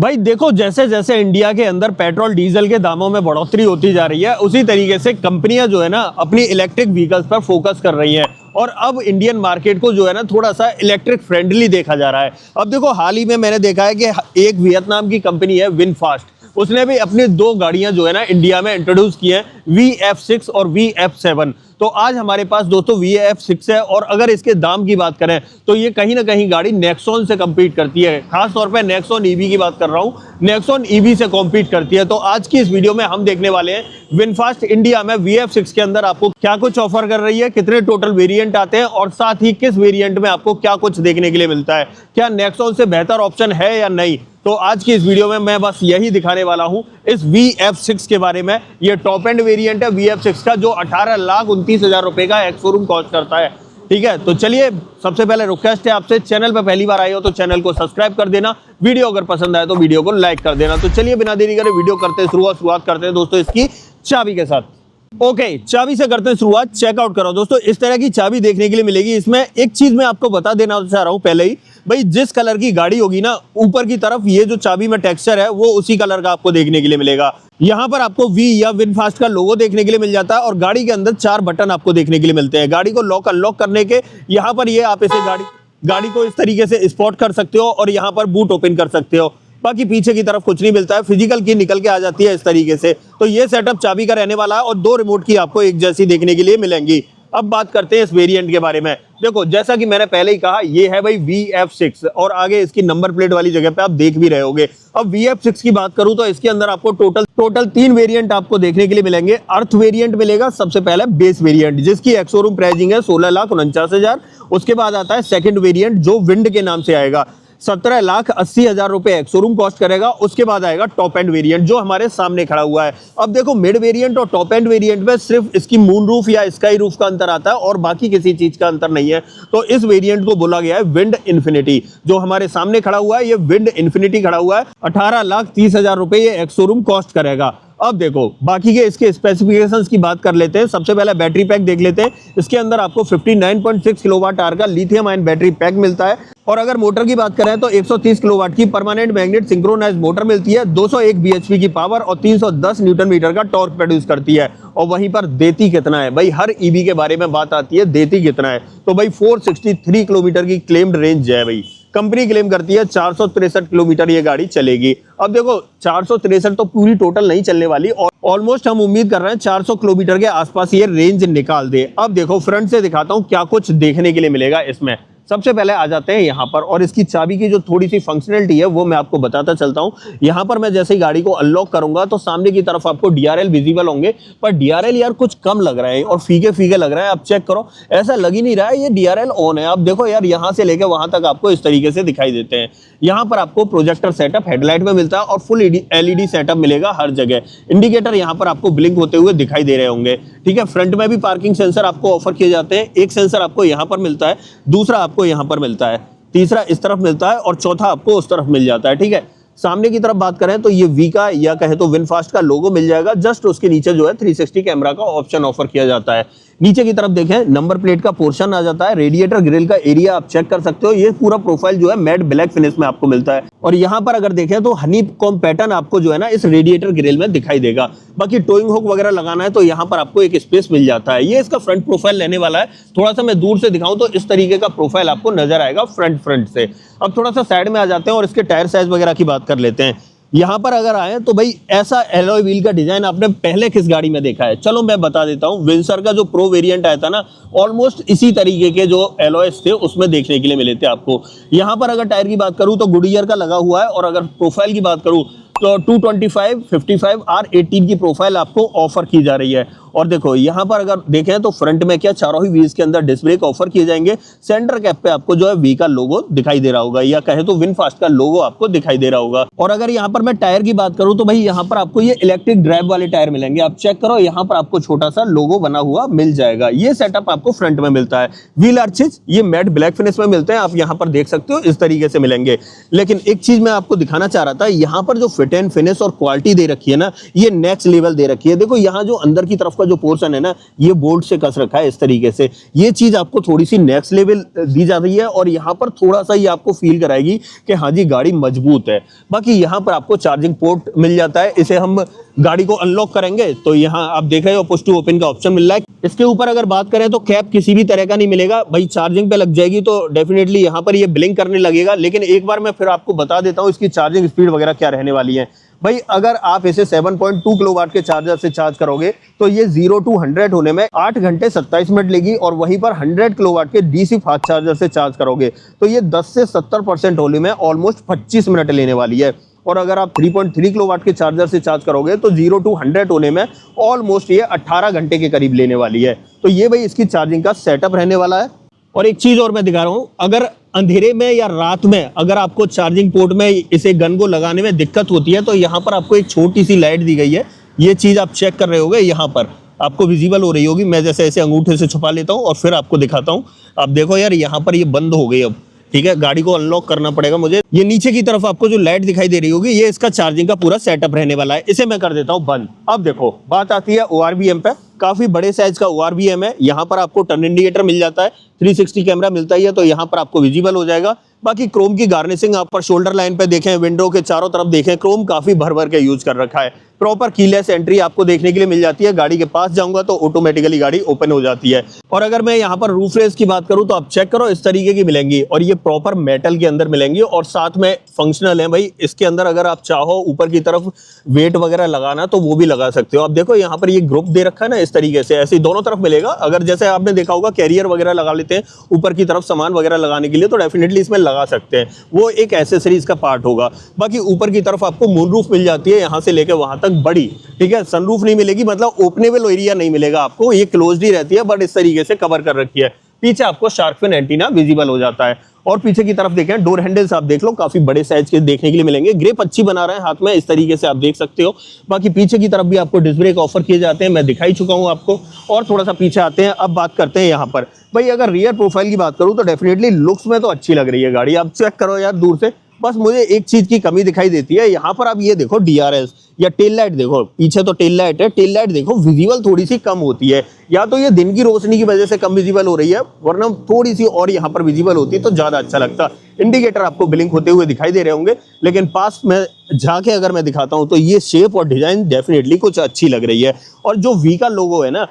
भाई देखो, जैसे जैसे इंडिया के अंदर पेट्रोल डीजल के दामों में बढ़ोतरी होती जा रही है, उसी तरीके से कंपनियां जो है ना अपनी इलेक्ट्रिक व्हीकल्स पर फोकस कर रही हैं और अब इंडियन मार्केट को जो है ना थोड़ा सा इलेक्ट्रिक फ्रेंडली देखा जा रहा है। अब देखो, हाल ही में मैंने देखा है कि एक वियतनाम की कंपनी है विनफास्ट, उसने भी अपनी 2 गाड़ियां जो है ना इंडिया में इंट्रोड्यूस की हैं, VF6 और VF7। तो आज हमारे पास दोस्तों VF6 है और अगर इसके दाम की बात करें तो ये कहीं ना कहीं गाड़ी नेक्सॉन से कम्पीट करती है। खास तौर पे नेक्सॉन ईवी की बात कर रहा हूँ, नेक्सॉन ईवी से कॉम्पीट करती है। तो आज की इस वीडियो में हम देखने वाले हैं विनफास्ट इंडिया में VF6 के अंदर आपको क्या कुछ ऑफर कर रही है, कितने टोटल वेरिएंट आते हैं और साथ ही किस वेरिएंट में आपको क्या कुछ देखने के लिए मिलता है, क्या नेक्सॉन से बेहतर ऑप्शन है या नहीं। तो आज की इस वीडियो में मैं बस यही दिखाने वाला हूं इस VF6 के बारे में। ये टॉप एंड वेरिएंट है VF6 का, जो 18,29,000 रुपए का एक्स शोरूम कॉस्ट करता है। ठीक है, तो चलिए सबसे पहले रिक्वेस्ट है आपसे, चैनल पर पहली बार आए हो तो चैनल को सब्सक्राइब कर देना, वीडियो अगर पसंद आए तो वीडियो को लाइक कर देना। तो चलिए बिना देरी करे वीडियो करते शुरुआत करते हैं दोस्तों इसकी चाबी के साथ। ओके, चाबी से करते हैं शुरुआत। चेकआउट करो दोस्तों, इस तरह की चाबी देखने के लिए मिलेगी। इसमें एक चीज मैं आपको बता देना चाह रहा हूं पहले ही, भाई जिस कलर की गाड़ी होगी ना, ऊपर की तरफ ये जो चाबी में टेक्सचर है वो उसी कलर का आपको देखने के लिए मिलेगा। यहाँ पर आपको V या विनफास्ट का लोगो देखने के लिए मिल जाता है और गाड़ी के अंदर 4 बटन आपको देखने के लिए मिलते हैं। गाड़ी को लॉक अनलॉक करने के यहाँ पर ये आप इसे गाड़ी को इस तरीके से स्पॉट कर सकते हो और यहाँ पर बूट ओपन कर सकते हो। बाकी पीछे की तरफ कुछ नहीं मिलता है, फिजिकल की निकल के आ जाती है इस तरीके से। तो ये सेटअप चाबी का रहने वाला है और 2 रिमोट की आपको एक जैसी देखने के लिए मिलेंगी। अब बात करते हैं इस वेरिएंट के बारे में। देखो, जैसा कि मैंने पहले ही कहा, ये है भाई VF6 और आगे इसकी नंबर प्लेट वाली जगह पे आप देख भी रहे होगे। अब VF6 की बात करूं तो इसके अंदर आपको टोटल 3 वेरिएंट आपको देखने के लिए मिलेंगे। अर्थ वेरिएंट मिलेगा सबसे पहले, बेस वेरिएंट जिसकी एक्स शोरूम प्राइसिंग है 16,49,000। उसके बाद आता है सेकंड वेरिएंट जो विंड के नाम से आएगा, 17,80,000 रुपए एक्स शोरूम कॉस्ट करेगा। उसके बाद आएगा टॉप एंड वेरिएंट जो हमारे सामने खड़ा हुआ है। अब देखो, मिड वेरिएंट और टॉप एंड वेरिएंट में सिर्फ इसकी मून रूफ या स्काई रूफ का अंतर आता है और बाकी किसी चीज का अंतर नहीं है। तो इस वेरिएंट को बोला गया है विंड इन्फिनिटी। जो हमारे सामने खड़ा हुआ है ये विंड इन्फिनिटी खड़ा हुआ है, 18,30,000 रुपए ये एक्स शोरूम कॉस्ट करेगा। अब देखो, बाकी के इसके स्पेसिफिकेशंस की बात कर लेते हैं। सबसे पहले बैटरी पैक देख लेते हैं। इसके अंदर आपको 59.6 किलोवाट आवर का लिथियम आयन बैटरी पैक मिलता है और अगर मोटर की बात करें तो 130 किलोवाट की परमानेंट मैग्नेट सिंक्रोनाइज मोटर मिलती है, 201 bhp की पावर और 310 न्यूटन मीटर का टॉर्क प्रोड्यूस करती है। और वहीं पर देती कितना है भाई, हर ईवी के बारे में बात आती है, देती कितना है तो भाई 463 किलोमीटर की क्लेम्ड रेंज है। भाई कंपनी क्लेम करती है 463 किलोमीटर ये गाड़ी चलेगी। अब देखो, 463 तो पूरी टोटल नहीं चलने वाली और ऑलमोस्ट हम उम्मीद कर रहे हैं 400 किलोमीटर के आसपास ये रेंज निकाल दे। अब देखो, फ्रंट से दिखाता हूं क्या कुछ देखने के लिए मिलेगा इसमें। सबसे पहले आ जाते हैं यहाँ पर और इसकी चाबी की जो थोड़ी सी फंक्शनलिटी है वो मैं आपको बताता चलता हूँ। यहाँ पर मैं जैसे ही गाड़ी को अनलॉक करूंगा तो सामने की तरफ आपको DRL विजिबल होंगे, पर DRL यार कुछ कम लग रहा है और फीके फीके लग रहा है। आप चेक करो, ऐसा लग ही नहीं रहा है ये DRL ऑन है। आप देखो यार, यहाँ से लेकर वहां तक आपको इस तरीके से दिखाई देते हैं। यहाँ पर आपको प्रोजेक्टर सेटअप हेडलाइट में मिलता है और फुल LED सेटअप मिलेगा हर जगह। इंडिकेटर यहाँ पर आपको ब्लिंक होते हुए दिखाई दे रहे होंगे। ठीक है, फ्रंट में भी पार्किंग सेंसर आपको ऑफर किए जाते हैं। एक सेंसर आपको यहाँ पर मिलता है, दूसरा आपको यहाँ पर मिलता है, तीसरा इस तरफ मिलता है और चौथा आपको उस तरफ मिल जाता है। ठीक है, सामने की तरफ बात करें तो ये V का या कहे तो विनफास्ट का लोगो मिल जाएगा। जस्ट उसके नीचे जो है 360 कैमरा का ऑप्शन ऑफर किया जाता है। नीचे की तरफ देखें, नंबर प्लेट का पोर्शन आ जाता है। रेडिएटर ग्रिल का एरिया आप चेक कर सकते हो। ये पूरा प्रोफाइल जो है मैट ब्लैक फिनिश में आपको मिलता है और यहाँ पर अगर देखें तो हनी कॉम पैटर्न आपको जो है ना इस रेडिएटर ग्रिल में दिखाई देगा। बाकी टोइंग हुक वगैरह लगाना है तो यहाँ पर आपको एक स्पेस मिल जाता है। ये इसका फ्रंट प्रोफाइल रहने वाला है। थोड़ा सा मैं दूर से दिखाऊं तो इस तरीके का प्रोफाइल आपको नजर आएगा फ्रंट से। अब थोड़ा सा साइड में आ जाते हैं और इसके टायर साइज वगैरह की बात कर लेते हैं। यहाँ पर अगर आए तो भाई ऐसा एलॉय व्हील का डिजाइन आपने पहले किस गाड़ी में देखा है? चलो मैं बता देता हूँ। विंसर का जो प्रो वेरिएंट आया था ना, ऑलमोस्ट इसी तरीके के जो एलॉयस थे उसमें देखने के लिए मिले थे आपको। यहाँ पर अगर टायर की बात करूँ तो गुडियर का लगा हुआ है और अगर प्रोफाइल की बात करूँ तो 225, 55 R18 की प्रोफाइल आपको ऑफर की जा रही है। और देखो, यहाँ पर अगर देखें तो फ्रंट में क्या चारों ही व्हील्स के अंदर डिस्क ब्रेक ऑफर किए जाएंगे। सेंटर कैप पे आपको जो है V का लोगो दिखाई दे रहा होगा या कहे तो विनफास्ट का लोगो आपको दिखाई दे रहा होगा। और अगर यहाँ पर मैं टायर की बात करूँ तो भाई यहाँ पर आपको ये इलेक्ट्रिक ड्राइव वाले टायर मिलेंगे। आप चेक करो, यहाँ पर आपको छोटा सा लोगो बना हुआ मिल जाएगा। ये सेटअप आपको फ्रंट में मिलता है। व्हील आर्चेज ये मैट ब्लैक फिनिश में मिलते हैं, आप यहाँ पर देख सकते हो इस तरीके से मिलेंगे। लेकिन एक चीज मैं आपको दिखाना चाह रहा था, यहाँ पर जो फिट एंड फिनिश और क्वालिटी दे रखी है ना, ये नेक्स्ट लेवल दे रखी है। देखो, यहाँ जो अंदर की तरफ का जो पोर्शन है ना, ये बोल्ट से कस रखा है इस तरीके से। ये चीज आपको थोड़ी सी नेक्स्ट लेवल दी जा रही है और यहाँ पर थोड़ा सा ये आपको फील कराएगी कि हाँ जी गाड़ी मजबूत है। बाकी यहाँ पर आपको चार्जिंग पोर्ट मिल जाता है, इसे हम गाड़ी को अनलॉक करेंगे तो यहाँ आप देख रहे हो पुश टू ओपन का ऑप्शन मिल रहा है। इसके ऊपर अगर बात करें तो कैप किसी भी तरह का नहीं मिलेगा भाई, चार्जिंग पे लग जाएगी तो डेफिनेटली यहाँ पर ये ब्लिंक करने लगेगा। लेकिन एक बार मैं फिर आपको बता देता हूँ इसकी चार्जिंग स्पीड वगैरह क्या रहने वाली है। भाई अगर आप इसे 7.2 किलोवाट के चार्जर से चार्ज करोगे तो ये 0 to 100 होने में 8 घंटे 27 मिनट लेगी, और वहीं पर 100 किलोवाट के डीसी फास्ट चार्जर से चार्ज करोगे तो ये 10 से 70% होने में ऑलमोस्ट 25 मिनट लेने वाली है। और अगर आप 3.3 किलोवाट के चार्जर से चार्ज करोगे तो 0 to 100 होने में ऑलमोस्ट ये 18 घंटे के करीब लेने वाली है। तो ये भाई इसकी चार्जिंग का सेटअप रहने वाला है। और एक चीज और मैं दिखा रहा हूँ, अगर अंधेरे में या रात में अगर आपको चार्जिंग पोर्ट में इसे गन को लगाने में दिक्कत होती है तो यहाँ पर आपको एक छोटी सी लाइट दी गई है। ये चीज आप चेक कर रहे होगे, यहाँ पर आपको विजिबल हो रही होगी। मैं जैसे ऐसे अंगूठे से छुपा लेता हूँ और फिर आपको दिखाता हूँ। आप देखो यार, यहाँ पर ये बंद हो गई अब, ठीक है, गाड़ी को अनलॉक करना पड़ेगा मुझे। ये नीचे की तरफ आपको जो लाइट दिखाई दे रही होगी, ये इसका चार्जिंग का पूरा सेटअप रहने वाला है। इसे मैं कर देता हूँ बंद। अब देखो बात आती है ORVM पे। काफी बड़े साइज का ORVM है। यहाँ पर आपको टर्न इंडिकेटर मिल जाता है, 360 कैमरा मिलता ही है तो यहाँ पर आपको विजिबल हो जाएगा। बाकी क्रोम की गार्निशिंग आप पर शोल्डर लाइन पे देखें, विंडो के चारों तरफ देखें, क्रोम काफी भर भर के यूज कर रखा है। प्रॉपर कीलेस एंट्री आपको देखने के लिए मिल जाती है। गाड़ी के पास जाऊंगा तो ऑटोमेटिकली गाड़ी ओपन हो जाती है। और अगर मैं यहाँ पर रूफ रेस की बात करूँ तो आप चेक करो, इस तरीके की मिलेंगी और ये प्रॉपर मेटल के अंदर मिलेंगी और साथ में फंक्शनल है भाई। इसके अंदर अगर आप चाहो ऊपर की तरफ वेट वगैरह लगाना तो वो भी लगा सकते हो। आप देखो यहाँ पर ये ग्रुप दे रखा है ना, इस तरीके से ऐसे दोनों तरफ मिलेगा। अगर जैसे आपने देखा होगा कैरियर वगैरह लगा लेते हैं ऊपर की तरफ सामान वगैरह लगाने के लिए, तो डेफिनेटली इसमें लगा सकते हैं, वो एक एसेसरीज का पार्ट होगा। बाकी ऊपर की तरफ आपको मूनरूफ मिल जाती है, यहाँ से लेकर वहां तक बड़ी, ठीक है। सनरूफ नहीं मिलेगी, मतलब ओपनेबल एरिया नहीं मिलेगा आपको, ये क्लोज्ड ही रहती है बट इस तरीके से कवर कर रखी है। पीछे आपको शार्क फिन एंटीना विजिबल हो जाता है। और पीछे की तरफ देखें, डोर हैंडल्स आप देख लो काफी बड़े साइज के देखने के लिए मिलेंगे। ग्रिप अच्छी बना रहे हैं हाथ में, इस तरीके से आप देख सकते हो। बाकी पीछे की तरफ भी आपको डिस्क ब्रेक ऑफर किए जाते हैं, मैं दिखाई चुका हूं आपको। और थोड़ा सा पीछे आते हैं, अब बात करते हैं यहाँ पर। भाई अगर रियर प्रोफाइल की बात करूं तो डेफिनेटली लुक्स में तो अच्छी लग रही है गाड़ी। आप चेक करो यार दूर से, बस मुझे एक चीज की कमी दिखाई देती है। यहाँ पर आप ये देखो DRS या टेल लाइट देखो, पीछे तो टेल लाइट है, टेल लाइट देखो विजिबल थोड़ी सी कम होती है। या तो ये दिन की रोशनी की वजह से कम विजिबल हो रही है, वरना थोड़ी सी और यहाँ पर विजिबल होती है तो ज्यादा अच्छा लगता। इंडिकेटर आपको ब्लिंक होते हुए दिखाई दे रहे होंगे, लेकिन पास में जाके अगर मैं दिखाता हूँ तो ये शेप और डिजाइन डेफिनेटली कुछ अच्छी लग रही है। और जो वी का लोगो है ना,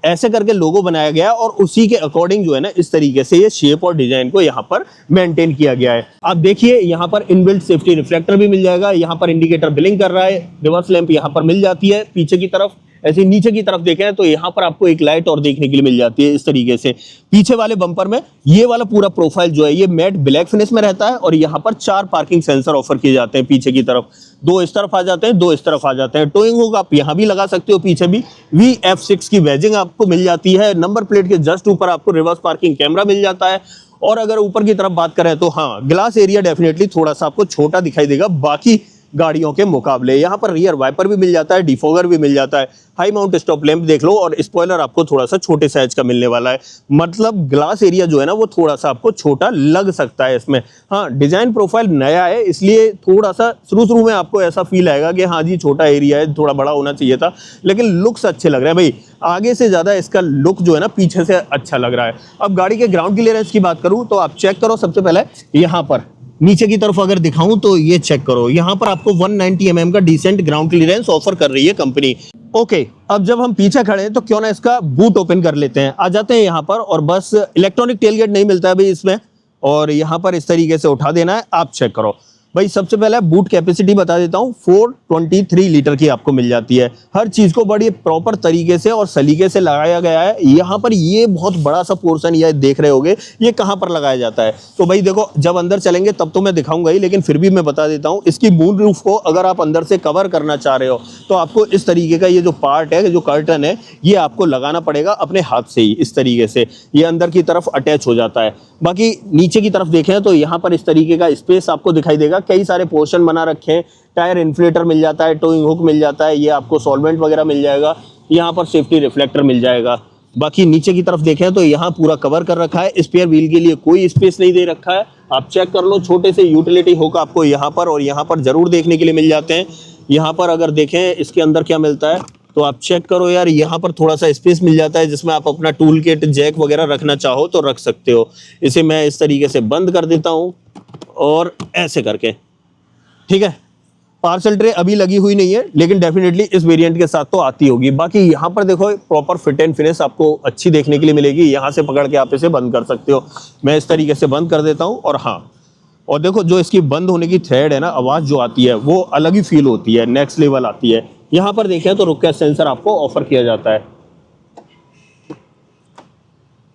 ऐसे करके लोगो बनाया गया और उसी के अकॉर्डिंग जो है ना, इस तरीके से ये शेप और डिजाइन को यहाँ पर मेंटेन किया गया है। आप देखिए यहाँ पर इनबिल्ट सेफ्टी रिफ्लेक्टर भी मिल जाएगा, यहाँ पर इंडिकेटर ब्लिंक कर रहा है, रिवर्स लैंप यहाँ पर मिल जाती है। पीछे की तरफ ऐसे नीचे की तरफ देखें तो यहाँ पर आपको एक लाइट और देखने के लिए मिल जाती है इस तरीके से। पीछे वाले बम्पर में ये वाला पूरा प्रोफाइल जो है ये मैट ब्लैक फिनिश में रहता है और यहाँ पर 4 पार्किंग सेंसर ऑफर किए जाते हैं। पीछे की तरफ 2 इस तरफ आ जाते हैं, 2 इस तरफ आ जाते हैं। टोइंग हुक आप यहाँ भी लगा सकते हो, पीछे भी VF6 की वेजिंग आपको मिल जाती है। नंबर प्लेट के जस्ट ऊपर आपको रिवर्स पार्किंग कैमरा मिल जाता है। और अगर ऊपर की तरफ बात करें तो हाँ, ग्लास एरिया डेफिनेटली थोड़ा सा आपको छोटा दिखाई देगा बाकी गाड़ियों के मुकाबले। यहाँ पर रियर वाइपर भी मिल जाता है, डिफोगर भी मिल जाता है, हाई माउंट स्टॉप लैंप देख लो, और स्पॉइलर आपको थोड़ा सा छोटे साइज का मिलने वाला है। मतलब ग्लास एरिया जो है ना वो थोड़ा सा आपको छोटा लग सकता है इसमें। हाँ, डिजाइन प्रोफाइल नया है इसलिए थोड़ा सा शुरू में आपको ऐसा फील आएगा कि हाँ जी छोटा एरिया है, थोड़ा बड़ा होना चाहिए था, लेकिन लुक्स अच्छे लग रहे हैं भाई। आगे से ज्यादा इसका लुक जो है ना पीछे से अच्छा लग रहा है। अब गाड़ी के ग्राउंड क्लियरेंस की बात करूं तो आप चेक करो, सबसे पहले यहाँ पर नीचे की तरफ अगर दिखाऊं तो ये चेक करो, यहाँ पर आपको 190 mm का डिसेंट ग्राउंड क्लियरेंस ऑफर कर रही है कंपनी। ओके, अब जब हम पीछे खड़े हैं तो क्यों ना इसका बूट ओपन कर लेते हैं। आ जाते हैं यहाँ पर, और बस इलेक्ट्रॉनिक टेलगेट नहीं मिलता है भाई इसमें, और यहाँ पर इस तरीके से उठा देना है। आप चेक करो भाई, सबसे पहले बूट कैपेसिटी बता देता हूँ, 423 लीटर की आपको मिल जाती है। हर चीज को बड़ी प्रॉपर तरीके से और सलीके से लगाया गया है। यहाँ पर ये बहुत बड़ा सा पोर्शन ये देख रहे होगे, ये कहाँ पर लगाया जाता है। तो भाई देखो, जब अंदर चलेंगे तब तो मैं दिखाऊंगा ही, लेकिन फिर भी मैं बता देता हूँ, इसकी मून रूफ को अगर आप अंदर से कवर करना चाह रहे हो तो आपको इस तरीके का ये जो पार्ट है, जो कर्टन है, ये आपको लगाना पड़ेगा अपने हाथ से ही। इस तरीके से ये अंदर की तरफ अटैच हो जाता है। बाकी नीचे की तरफ देखें तो यहाँ पर इस तरीके का स्पेस आपको दिखाई देगा, कई सारे पोर्शन बना रखे हैं। टायर इन्फ्लेटर मिल जाता है, टोइंग हुक मिल जाता है, ये आपको सॉल्वेंट वगैरह मिल जाएगा, यहाँ पर सेफ्टी रिफ्लेक्टर मिल जाएगा। बाकी नीचे की तरफ देखें तो यहाँ पूरा कवर कर रखा है, स्पेयर व्हील के लिए कोई स्पेस नहीं दे रखा है। आप चेक कर लो, छोटे से यूटिलिटी हुक आपको यहाँ पर और यहाँ पर जरूर देखने के लिए मिल जाते हैं। यहाँ पर अगर देखें इसके अंदर क्या मिलता है तो आप चेक करो यार, यहाँ पर थोड़ा सा स्पेस मिल जाता है जिसमें आप अपना टूल किट जैक वगैरह रखना चाहो तो रख सकते हो। इसे मैं इस तरीके से बंद कर देता हूँ और ऐसे करके, ठीक है। पार्सल ट्रे अभी लगी हुई नहीं है, लेकिन डेफिनेटली इस वेरिएंट के साथ तो आती होगी। बाकी यहाँ पर देखो प्रॉपर फिट एंड फिनिश आपको अच्छी देखने के लिए मिलेगी। यहाँ से पकड़ के आप इसे बंद कर सकते हो। मैं इस तरीके से बंद कर देता हूँ। और हाँ, और देखो जो इसकी बंद होने की थ्रेड है ना, आवाज़ जो आती है वो अलग ही फील होती है, नेक्स्ट लेवल आती है। यहाँ पर देखें तो रुक गैस सेंसर आपको ऑफर किया जाता है।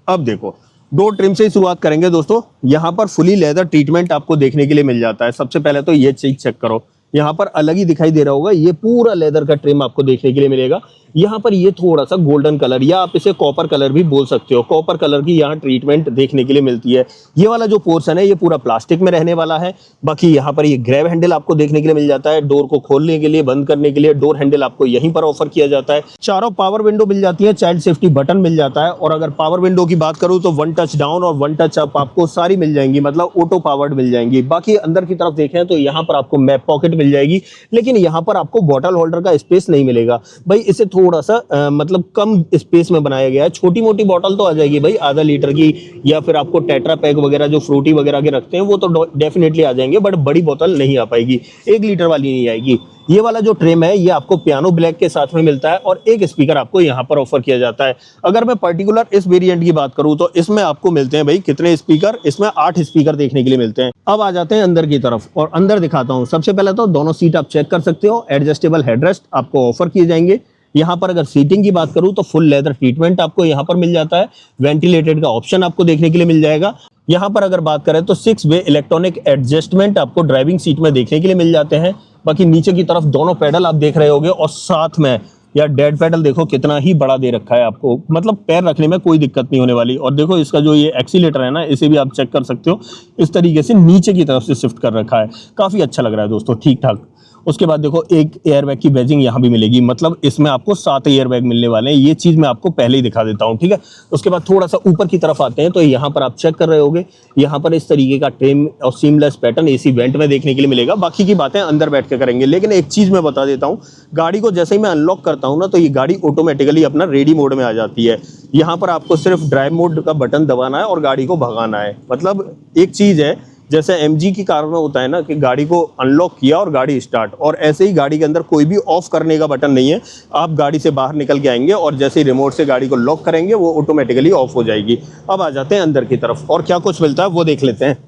अब देखो डोर ट्रिम से ही शुरुआत करेंगे दोस्तों। यहाँ पर फुली लेदर ट्रीटमेंट आपको देखने के लिए मिल जाता है। सबसे पहले तो ये चीज चेक करो, यहाँ पर अलग ही दिखाई दे रहा होगा, ये पूरा लेदर का ट्रिम आपको देखने के लिए मिलेगा। यहाँ पर ये थोड़ा सा गोल्डन कलर या आप इसे कॉपर कलर भी बोल सकते हो, कॉपर कलर की यहाँ ट्रीटमेंट देखने के लिए मिलती है। ये वाला जो पोर्शन है ये पूरा प्लास्टिक में रहने वाला है। बाकी यहाँ पर ये ग्रैब हैंडल आपको देखने के लिए मिल जाता है। डोर को खोलने के लिए, बंद करने के लिए डोर हैंडल आपको यहीं पर ऑफर किया जाता है। चारों पावर विंडो मिल जाती है, चाइल्ड सेफ्टी बटन मिल जाता है। और अगर पावर विंडो की बात करूँ तो 1 टच डाउन और 1 टच अप आपको सारी मिल जाएंगी, मतलब ऑटो पावर्ड मिल जाएंगी। बाकी अंदर की तरफ देखें तो यहाँ पर आपको मैप पॉकेट मिल जाएगी, लेकिन यहाँ पर आपको बॉटल होल्डर का स्पेस नहीं मिलेगा भाई। इसे थोड़ा सा मतलब कम स्पेस में बनाया गया है। छोटी मोटी बॉटल तो आ जाएगी भाई, आधा लीटर की या फिर आपको टेट्रा पैक वगैरह जो फ्रूटी वगैरह के रखते हैं वो तो डेफिनेटली आ जाएंगे, बट बड़ी बोतल नहीं आ पाएगी, 1 लीटर वाली नहीं आएगी। ये वाला जो ट्रिम है ये आपको पियानो ब्लैक के साथ में मिलता है और एक स्पीकर आपको यहाँ पर ऑफर किया जाता है। अगर मैं पर्टिकुलर इस वेरिएंट की बात करूँ तो इसमें आपको मिलते हैं भाई कितने स्पीकर, इसमें 8 स्पीकर देखने के लिए मिलते हैं। अब आ जाते हैं अंदर की तरफ और अंदर दिखाता हूँ। सबसे पहले तो दोनों सीट आप चेक कर सकते हो, एडजस्टेबल हेडरेस्ट आपको ऑफर किए जाएंगे। यहाँ पर अगर सीटिंग की बात करूँ तो फुल लेदर ट्रीटमेंट आपको यहाँ पर मिल जाता है। वेंटिलेटेड का ऑप्शन आपको देखने के लिए मिल जाएगा। यहाँ पर अगर बात करें तो 6 वे इलेक्ट्रॉनिक एडजस्टमेंट आपको ड्राइविंग सीट में देखने के लिए मिल जाते हैं। बाकी नीचे की तरफ दोनों पेडल आप देख रहे होंगे और साथ में यार डेड पेडल देखो कितना ही बड़ा दे रखा है आपको, मतलब पैर रखने में कोई दिक्कत नहीं होने वाली। और देखो इसका जो ये एक्सीलेटर है ना, इसे भी आप चेक कर सकते हो, इस तरीके से नीचे की तरफ से शिफ्ट कर रखा है। काफ़ी अच्छा लग रहा है दोस्तों, ठीक ठाक। उसके बाद देखो एक एयरबैग की बैजिंग यहाँ भी मिलेगी, मतलब इसमें आपको 7 एयरबैग मिलने वाले हैं। ये चीज़ मैं आपको पहले ही दिखा देता हूँ, ठीक है। उसके बाद थोड़ा सा ऊपर की तरफ आते हैं तो यहाँ पर आप चेक कर रहे होगे, यहाँ पर इस तरीके का ट्रिम और सीमलेस पैटर्न एसी वेंट में देखने के लिए मिलेगा। बाकी की बातें अंदर बैठ के करेंगे, लेकिन एक चीज़ मैं बता देता हूँ, गाड़ी को जैसे ही मैं अनलॉक करता हूँ ना तो ये गाड़ी ऑटोमेटिकली अपना रेडी मोड में आ जाती है। यहाँ पर आपको सिर्फ ड्राइव मोड का बटन दबाना है और गाड़ी को भगाना है। मतलब एक चीज़ है जैसे MG की कार में होता है ना कि गाड़ी को अनलॉक किया और गाड़ी स्टार्ट, और ऐसे ही गाड़ी के अंदर कोई भी ऑफ करने का बटन नहीं है। आप गाड़ी से बाहर निकल के आएंगे और जैसे ही रिमोट से गाड़ी को लॉक करेंगे वो ऑटोमेटिकली ऑफ हो जाएगी। अब आ जाते हैं अंदर की तरफ और क्या कुछ मिलता है वो देख लेते हैं।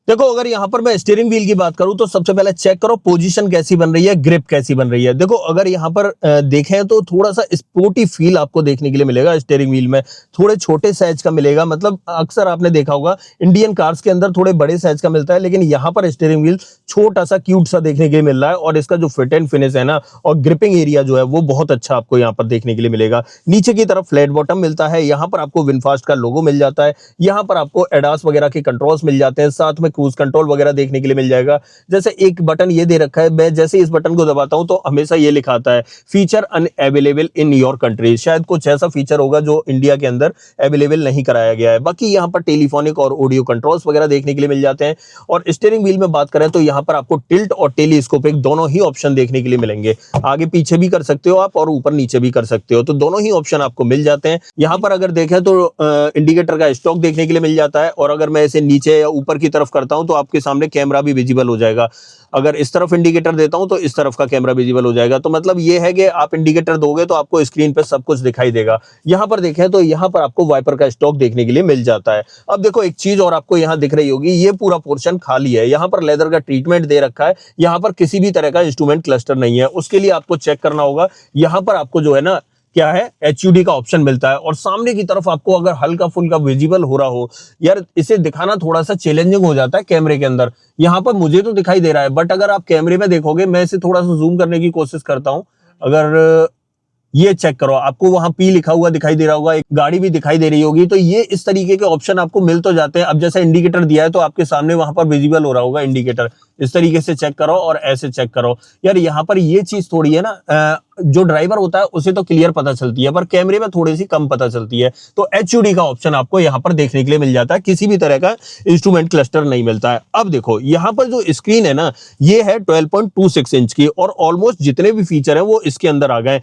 देखो अगर यहाँ पर मैं स्टीयरिंग व्हील की बात करूँ तो सबसे पहले चेक करो पोजीशन कैसी बन रही है, ग्रिप कैसी बन रही है। देखो अगर यहाँ पर देखें तो थोड़ा सा स्पोर्टी फील आपको देखने के लिए मिलेगा। स्टीयरिंग व्हील में थोड़े छोटे साइज का मिलेगा, मतलब अक्सर आपने देखा होगा इंडियन कार्स के अंदर थोड़े बड़े साइज का मिलता है, लेकिन यहाँ पर स्टीयरिंग व्हील छोटा सा क्यूट सा देखने के लिए मिल रहा है। और इसका जो फिट एंड फिनिश है ना और ग्रिपिंग एरिया जो है वो बहुत अच्छा आपको यहाँ पर देखने के लिए मिलेगा। नीचे की तरफ फ्लैट बॉटम मिलता है, यहाँ पर आपको विनफास्ट का लोगो मिल जाता है, यहाँ पर आपको एडास वगैरह के कंट्रोल्स मिल जाते हैं, साथ में क्रूज कंट्रोल वगैरह देखने के लिए मिल जाएगा। जैसे एक बटन ये दे रखा है, मैं जैसे इस बटन को दबाता हूं तो हमेशा ये लिखा आता है feature unavailable in your country. शायद कुछ ऐसा फीचर होगा जो इंडिया के अंदर अवेलेबल नहीं कराया गया है। बाकी यहाँ पर टेलीफोनिक और ऑडियो कंट्रोल्स वगैरह देखने के लिए मिल जाते हैं। और स्टीयरिंग व्हील में बात करें तो यहाँ पर आपको टिल्ट और टेलीस्कोपिक दोनों ही ऑप्शन देखने के लिए मिलेंगे। आगे पीछे भी कर सकते हो आप और ऊपर नीचे भी कर सकते हो, तो दोनों ही ऑप्शन आपको मिल जाते हैं। यहाँ पर अगर देखें तो इंडिकेटर का स्टॉक देखने के लिए मिल जाता है। और अगर मैं इसे नीचे या ऊपर की तरफ करता हूं तो आपके सामने कैमरा भी विजिबल हो जाएगा। अगर इस तरफ इंडिकेटर देता हूं तो इस तरफ का कैमरा विजिबल हो जाएगा। तो मतलब ये है कि आप इंडिकेटर दोगे तो आपको स्क्रीन पे सब कुछ दिखाई देगा। यहां पर देखें तो यहां पर आपको वाइपर का स्टॉक देखने के लिए मिल जाता है। अब देखो एक चीज और आपको यहां दिख रही होगी, ये पूरा पोर्शन खाली है। यहां पर लेदर का ट्रीटमेंट दे रखा है, यहां पर किसी भी तरह का इंस्ट्रूमेंट क्लस्टर नहीं है। उसके लिए आपको चेक करना होगा। यहां पर आपको जो है ना क्या है HUD का ऑप्शन मिलता है। और सामने की तरफ आपको अगर हल्का फुल्का विजिबल हो रहा हो, यार इसे दिखाना थोड़ा सा चैलेंजिंग हो जाता है कैमरे के अंदर। यहाँ पर मुझे तो दिखाई दे रहा है, बट अगर आप कैमरे में देखोगे, मैं इसे थोड़ा सा जूम करने की कोशिश करता हूँ। अगर ये चेक करो, आपको वहां पी लिखा हुआ दिखाई दे रहा होगा, एक गाड़ी भी दिखाई दे रही होगी। तो ये इस तरीके के ऑप्शन आपको मिल तो जाते हैं। अब जैसे इंडिकेटर दिया है तो आपके सामने वहां पर विजिबल हो रहा होगा इंडिकेटर, इस तरीके से चेक करो और ऐसे चेक करो। यार यहाँ पर ये चीज थोड़ी है ना, जो ड्राइवर होता है उसे तो क्लियर पता चलती है, पर कैमरे में थोड़ी सी कम पता चलती है। तो HUD का ऑप्शन आपको यहाँ पर देखने के लिए मिल जाता है, किसी भी तरह का इंस्ट्रूमेंट क्लस्टर नहीं मिलता है। अब देखो यहाँ पर जो स्क्रीन है ना, ये है 12.26 इंच की, और ऑलमोस्ट जितने भी फीचर हैं वो इसके अंदर आ गए।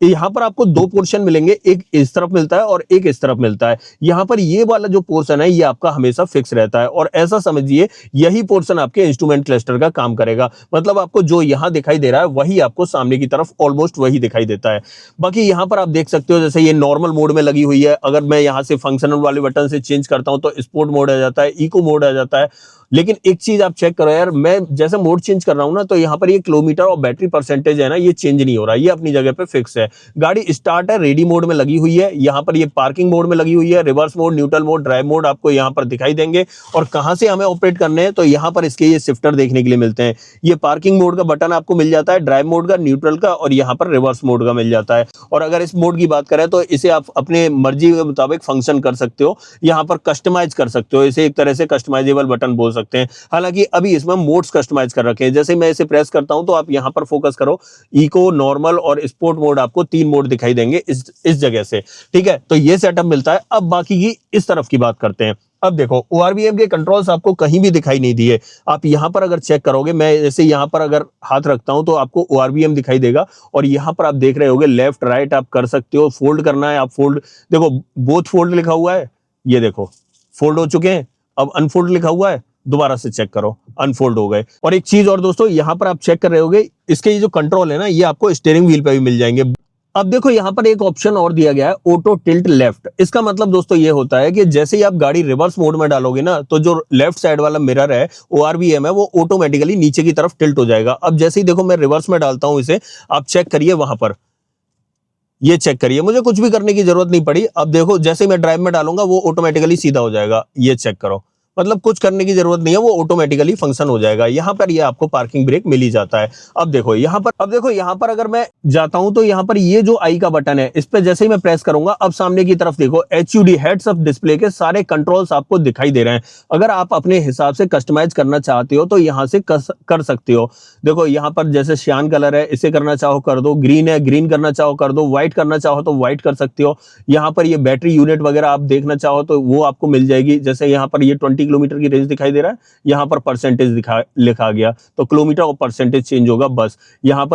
यहाँ पर आपको दो पोर्शन मिलेंगे, एक इस तरफ मिलता है और एक इस तरफ मिलता है। यहाँ पर ये वाला जो पोर्शन है ये आपका हमेशा फिक्स रहता है, और ऐसा समझिए यही पोर्शन आपके इंस्ट्रूमेंट क्लस्टर का काम करेगा। मतलब आपको जो यहाँ दिखाई दे रहा है वही आपको सामने की तरफ ऑलमोस्ट वही दिखाई देता है। बाकी यहाँ पर आप देख सकते हो जैसे ये नॉर्मल मोड में लगी हुई है, अगर मैं यहाँ से फंक्शनल वाले बटन से चेंज करता हूँ तो स्पोर्ट मोड आ जाता है, इको मोड आ जाता है। लेकिन एक चीज आप चेक करो यार, मैं जैसे मोड चेंज कर रहा हूं ना, तो यहाँ पर ये किलोमीटर और बैटरी परसेंटेज है ना, ये चेंज नहीं हो रहा, ये अपनी जगह पे फिक्स है। गाड़ी स्टार्ट है, रेडी मोड में लगी हुई है, यहाँ पर ये पार्किंग मोड में लगी हुई है, reverse mode, neutral mode, drive mode आपको यहाँ पर दिखाई देंगे। और कहां से हमें ऑपरेट करने हैं, तो यहाँ पर इसके ये शिफ्टर देखने के लिए मिलते हैं। ये पार्किंग मोड का बटन आपको मिल जाता है, ड्राइव मोड का, न्यूट्रल का, और यहाँ पर रिवर्स मोड का मिल जाता है। और अगर इस मोड की बात करें तो इसे आप अपने मर्जी के मुताबिक फंक्शन कर सकते हो, यहाँ पर कस्टमाइज कर सकते हो, इसे एक तरह से कस्टमाइजेबल बटन बोल सकते हैं। हालांकि अभी इसमें मोड्स कस्टमाइज कर रखे हैं। जैसे मैं इसे प्रेस करता हूं तो आप यहां पर फोकस करो, इको, नॉर्मल और स्पोर्ट मोड, आपको 3 मोड दिखाई देंगे इस जगह से। ठीक है, तो ये सेटअप मिलता है। अब बाकी की इस तरफ की बात करते हैं। अब देखो ORVM के कंट्रोल्स आपको कहीं भी दिखाई नहीं दिए। आप यहां पर अगर चेक करोगे, मैं जैसे यहां पर अगर हाथ रखता हूं तो आपको ORVM दिखाई देगा, और यहां पर आप देख रहे होगे लेफ्ट राइट आप कर सकते हो। फोल्ड करना है आप फोल्ड, देखो बोथ फोल्ड लिखा हुआ है, ये देखो फोल्ड हो चुके हैं। अब अनफोल्ड लिखा हुआ है, दोबारा से चेक करो, अनफोल्ड हो गए। और एक चीज और दोस्तों, यहां पर आप चेक कर रहे होगे, इसके ये जो कंट्रोल है ना, ये आपको स्टीयरिंग व्हील पे भी मिल जाएंगे। अब देखो यहां पर एक ऑप्शन और दिया गया है, ऑटो टिल्ट लेफ्ट। इसका मतलब दोस्तों ये होता है कि जैसे ही आप गाड़ी रिवर्स मोड में डालोगे ना, तो जो लेफ्ट साइड वाला मिरर है, ORVM है, वो ऑटोमेटिकली नीचे की तरफ टिल्ट हो जाएगा। अब जैसे ही देखो मैं रिवर्स में डालता हूं इसे, आप चेक करिए वहां पर, ये चेक करिए, मुझे कुछ भी करने की जरूरत नहीं पड़ी। अब देखो जैसे ही मैं ड्राइव में डालूंगा वो ऑटोमेटिकली सीधा हो जाएगा, ये चेक करो। मतलब कुछ करने की जरूरत नहीं है, वो ऑटोमेटिकली फंक्शन हो जाएगा। यहाँ पर ये आपको पार्किंग ब्रेक मिल ही जाता है। अब देखो यहाँ पर अगर मैं जाता हूं तो यहाँ पर ये जो आई का बटन है, इस पे जैसे ही मैं प्रेस करूंगा, अब सामने की तरफ देखो HUD हेड्स अप डिस्प्ले के सारे कंट्रोल्स आपको दिखाई दे रहे हैं। अगर आप अपने हिसाब से कस्टमाइज करना चाहते हो तो यहाँ से कर सकते हो। देखो यहाँ पर जैसे श्यान कलर है, इसे करना चाहो कर दो, ग्रीन है ग्रीन करना चाहो कर दो, व्हाइट करना चाहो तो व्हाइट कर सकते हो। यहाँ पर ये बैटरी यूनिट वगैरह आप देखना चाहो तो वो आपको मिल जाएगी। जैसे यहाँ पर ये 20 किलोमीटर की रेंज दिखाई दे रहा है, यहाँ पर परसेंटेज लिखा गया, तो किलोमीटर और परसेंटेज चेंज होगा बस। यहाँ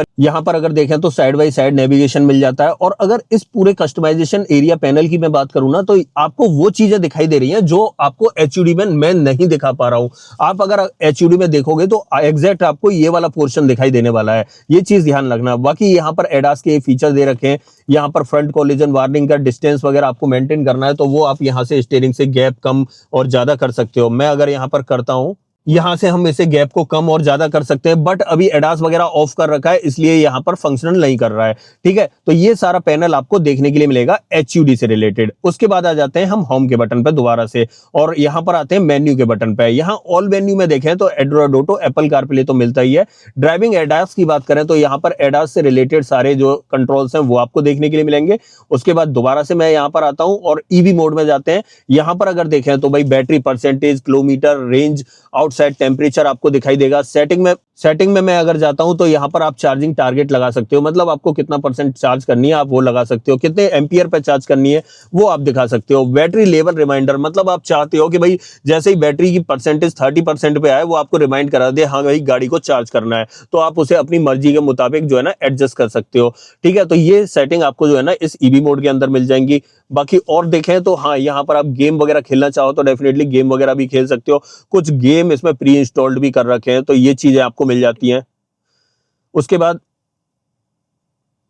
पर अगर देखें तो साइड बाय साइड नेविगेशन मिल जाता है। और अगर इस पूरे कस्टमाइजेशन एरिया पैनल की मैं बात करूं ना, तो आपको वो चीजें दिखाई दे रही हैं जो आपको HUD में मैं नहीं दिखा पा रहा हूं। आप अगर HUD में देखोगे तो एग्जैक्ट आपको ये वाला पोर्शन दिखाई देने वाला है, ये चीज ध्यान रखना। बाकी यहाँ पर ADAS के फीचर दे रखे हैं, यहाँ पर फ्रंट कोलिजन वार्निंग का डिस्टेंस वगैरह आपको मेंटेन करना है, तो वो आप यहाँ से स्टीयरिंग से गैप कम और ज्यादा कर सकते हो। मैं अगर यहाँ पर करता हूँ, यहां से हम इसे गैप को कम और ज्यादा कर सकते हैं, बट अभी ADAS वगैरह ऑफ कर रखा है, इसलिए यहां पर फंक्शनल नहीं कर रहा है। ठीक है, तो ये सारा पैनल आपको देखने के लिए मिलेगा HUD से रिलेटेड। उसके बाद आ जाते हैं हम होम के बटन पे दोबारा से, और यहां पर आते हैं मेन्यू के बटन पे। यहां ऑल मेन्यू में देखें तो एंड्रॉइड ऑटो, एप्पल कारप्ले तो मिलता ही है। ड्राइविंग ADAS की बात करें तो यहां पर ADAS से रिलेटेड सारे जो कंट्रोल्स हैं वो आपको देखने के लिए मिलेंगे। उसके बाद दोबारा से मैं यहां पर आता हूं और EV मोड में जाते हैं। यहां पर अगर देखें तो भाई battery percentage, kilometre, range, outside temperature आपको दिखाई देगा। सेटिंग में मैं अगर जाता हूं तो यहां पर आप चार्जिंग टारगेट लगा सकते हो, मतलब आपको कितना % चार्ज करनी है आप वो लगा सकते हो, कितने एम्पियर पे चार्ज करनी है वो आप दिखा सकते हो। बैटरी लेवल रिमाइंडर, मतलब आप चाहते हो कि भाई जैसे ही बैटरी की परसेंटेज 30% पे आए वो आपको रिमाइंड करा दे, हाँ भाई गाड़ी को चार्ज करना है, तो आप उसे अपनी मर्जी के मुताबिक जो है ना एडजस्ट कर सकते हो। ठीक है, तो ये सेटिंग आपको जो है ना इस EV मोड के अंदर मिल जाएंगी। बाकी और देखें तो हाँ, यहाँ पर आप गेम वगैरह खेलना चाहो तो डेफिनेटली गेम वगैरह भी खेल सकते हो। कुछ गेम इसमें प्री इंस्टॉल्ड भी कर रखे हैं, तो ये चीजें आपको मिल जाती हैं।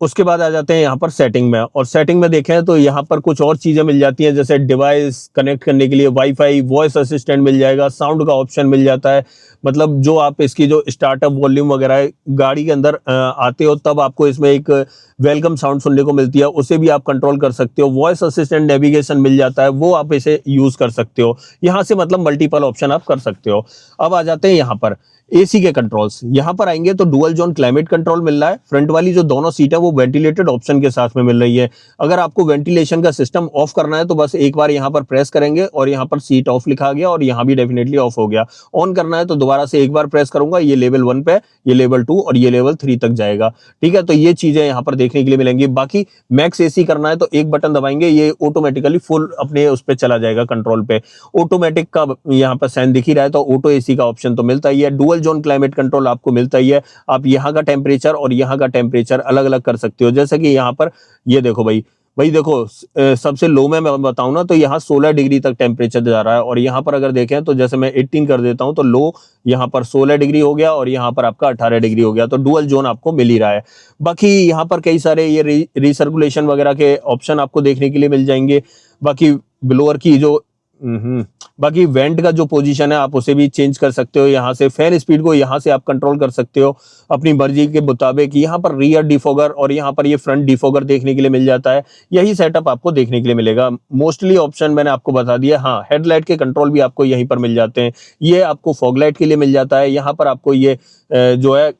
उसके बाद आ जाते हैं यहाँ पर सेटिंग में, और सेटिंग में देखें तो यहाँ पर कुछ और चीजें मिल जाती हैं, जैसे डिवाइस कनेक्ट करने के लिए वाईफाई, वॉइस असिस्टेंट मिल जाएगा, साउंड का ऑप्शन मिल जाता है। मतलब जो आप इसकी जो स्टार्टअप वॉल्यूम वगैरह है, गाड़ी के अंदर आते हो तब आपको इसमें एक वेलकम साउंड सुनने को मिलती है, उसे भी आप कंट्रोल कर सकते हो। वॉइस असिस्टेंट नेविगेशन मिल जाता है, वो आप इसे यूज कर सकते हो। यहाँ से मतलब मल्टीपल ऑप्शन आप कर सकते हो। अब आ जाते हैं एसी के कंट्रोल्स यहाँ पर आएंगे तो डुअल जोन क्लाइमेट कंट्रोल मिल रहा है। फ्रंट वाली जो दोनों सीट है वो वेंटिलेटेड ऑप्शन के साथ में मिल रही है। अगर आपको वेंटिलेशन का सिस्टम ऑफ करना है तो बस एक बार यहाँ पर प्रेस करेंगे और यहाँ पर सीट ऑफ लिखा गया और यहाँ भी डेफिनेटली ऑफ हो गया। ऑन करना है तो दोबारा से एक बार प्रेस करूंगा, ये लेवल 1 पे, ये लेवल 2 और ये लेवल 3 तक जाएगा। ठीक है, तो ये चीजें यहाँ पर देखने के लिए मिलेंगी। बाकी मैक्स एसी करना है तो एक बटन दबाएंगे, ये ऑटोमेटिकली फुल अपने उस पर चला जाएगा कंट्रोल पे। ऑटोमेटिक का यहाँ पर साइन दिख ही रहा है तो ऑटो एसी का ऑप्शन तो मिलता ही है। डुअल जोन क्लाइमेट कंट्रोल आपको मिलता ही है। आप यहाँ का टेम्परेचर और यहाँ का टेम्परेचर अलग अलग कर सकते हो। जैसे कि यहाँ पर ये देखो भाई देखो, सबसे लो में मैं बताऊं ना तो यहाँ 16 डिग्री तक टेम्परेचर जा रहा है और यहाँ पर अगर देखें तो जैसे मैं 18 कर देता हूं तो लो यहाँ पर 16 डिग्री हो गया और यहाँ पर आपका 18 डिग्री हो गया। तो डुअल जोन आपको मिल ही रहा है। बाकी यहाँ पर कई सारे ये रिसर्कुलेशन वगैरह के ऑप्शन आपको देखने के लिए मिल जाएंगे। बाकी ब्लोअर की जो बाकी वेंट का जो पोजीशन है आप उसे भी चेंज कर सकते हो। यहाँ से फैन स्पीड को यहाँ से आप कंट्रोल कर सकते हो अपनी मर्जी के मुताबिक। यहाँ पर रियर डिफोगर और यहाँ पर ये फ्रंट डिफोगर देखने के लिए मिल जाता है। यही सेटअप आपको देखने के लिए मिलेगा। मोस्टली ऑप्शन मैंने आपको बता दिया। हाँ, हेडलाइट के कंट्रोल भी आपको यहीं पर मिल जाते हैं। ये आपको फॉगलाइट के लिए मिल जाता है। यहाँ पर आपको ये जो है